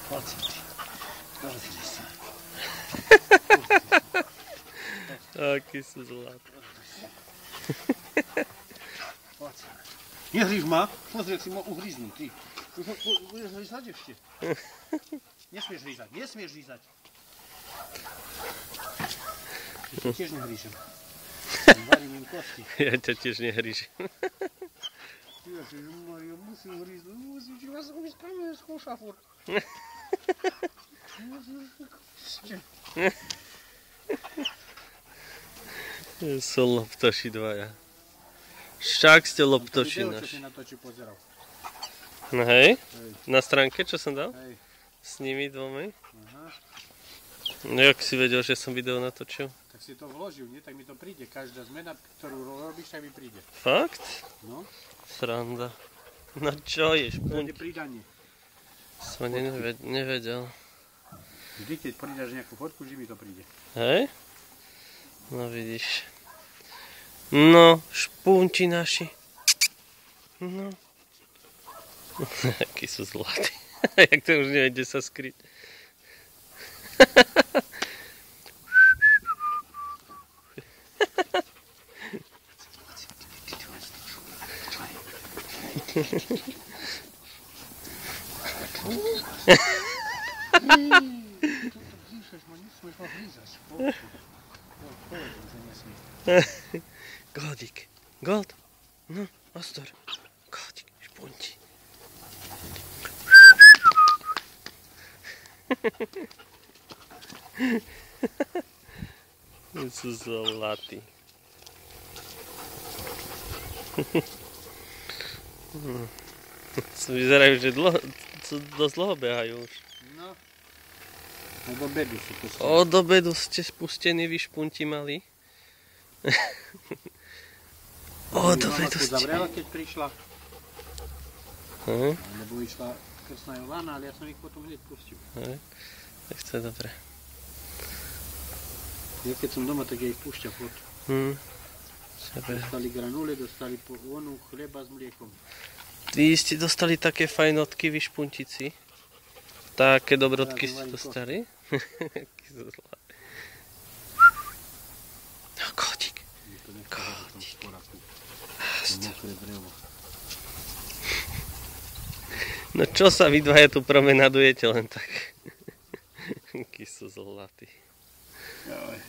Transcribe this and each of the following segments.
Poď. Pozri sa. Aký sú zlatý. Poď. Nehríž ma. Pozri, ak si ma uhryznú, ty. Budeš hryzať ešte. Nesmieš hryzať. Ja tiež nehrížem. Varím im kosti. Ja ťa tiež nehrížim. Ježišmaria, musím hryznúť. Musím vás umyskať z košafor. Sú loptoši dvaja. Však ste loptoši Video, čo naši. si na toči pozeral. No hej, Hej. na stránke, čo som dal? Hej. S nimi dvomi. Aha. No jak si vedel, že som video natočil? Tak si to vložil, nie? Tak mi to príde. Každá zmena, ktorú robíš, tak mi príde. Fakt? No. Sranda. No čo je, To je špuň? pridanie. Som ani nevedel. Vždy, keď pridáš nejakú fotku, vždy mi to príde. Hej? No vidíš. No, špunti naši. No. Akí sú zlatí. Jak to už nevie, kde sa skryť. Goldík. Gold. No, ostor. Goldík, špunti. Sú zlatí. Vyzerajú, že dosť dlho behajú už. No. Od obedu sú pustení. Od obedu ste spustení, vy špunti mali. Od obedu ste. Zavrela, keď prišla. Hm? Lebo išla krsná Jovana, ale ja som ich potom hneď pustil. Tak to je dobré. Ja keď som doma, tak ja ich púšťam pod. Dostali granule, dostali onu chleba s mliekom. Vy ste dostali také fajnotky, vy špuntici. Také dobrodky ste dostali. Aký sú zlatý. No, kótik. Kótik. No čo sa vy dvaja tu promenadujete len tak? Aký sú zlatí.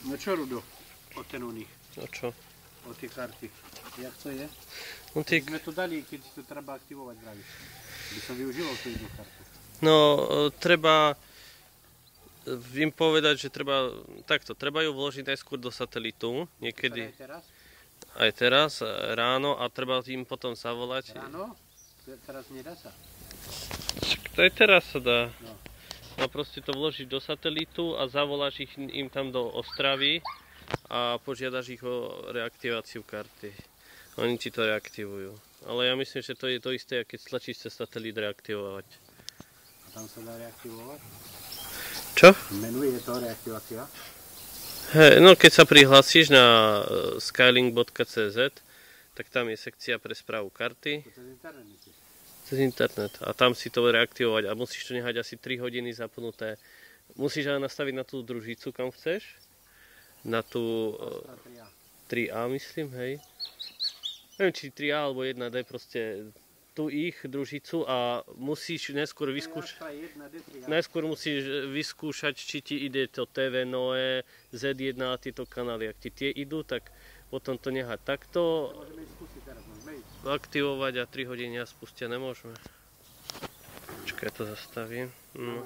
No čo, Rudo? Od ten u nich. No čo? Od tie karty. Jak to je? No, Keď sme to dali, keď si to treba aktivovať, vravíš. By som využíval tú jednu kartu. No, treba im povedať, že treba takto, treba ju vložiť najskôr do satelitu, niekedy aj teraz, ráno, a treba im potom zavolať. Ráno? Teraz nedá sa? To aj teraz sa dá. No. No proste to vložiť do satelitu a zavoláš im tam do Ostravy a požiadaš ich o reaktiváciu karty. Oni ti to reaktivujú. Ale ja myslím, že to je to isté, keď stlačíš cez satelit reaktivovať. A tam sa dá reaktivovať? Čo? Menuje to reaktivácia? Hey, no keď sa prihlásiš na skylink.cz, tak tam je sekcia pre správu karty. Cez internet. Cez internet. A tam si to reaktivovať a musíš to nehať asi 3 hodiny zapnuté. Musíš ale nastaviť na tú družicu, kam chceš. Na tú 3A myslím, hej. Neviem, či 3A alebo 1D, proste tú ich družicu, a musíš najskôr musíš vyskúšať, či ti ide to TV Noe, Z1 a tieto kanály. Ak ti tie idú, tak potom to nehať takto, aktivovať a 3 hodiny a spustia nemôžeme. Počkaj, to zastavím. No.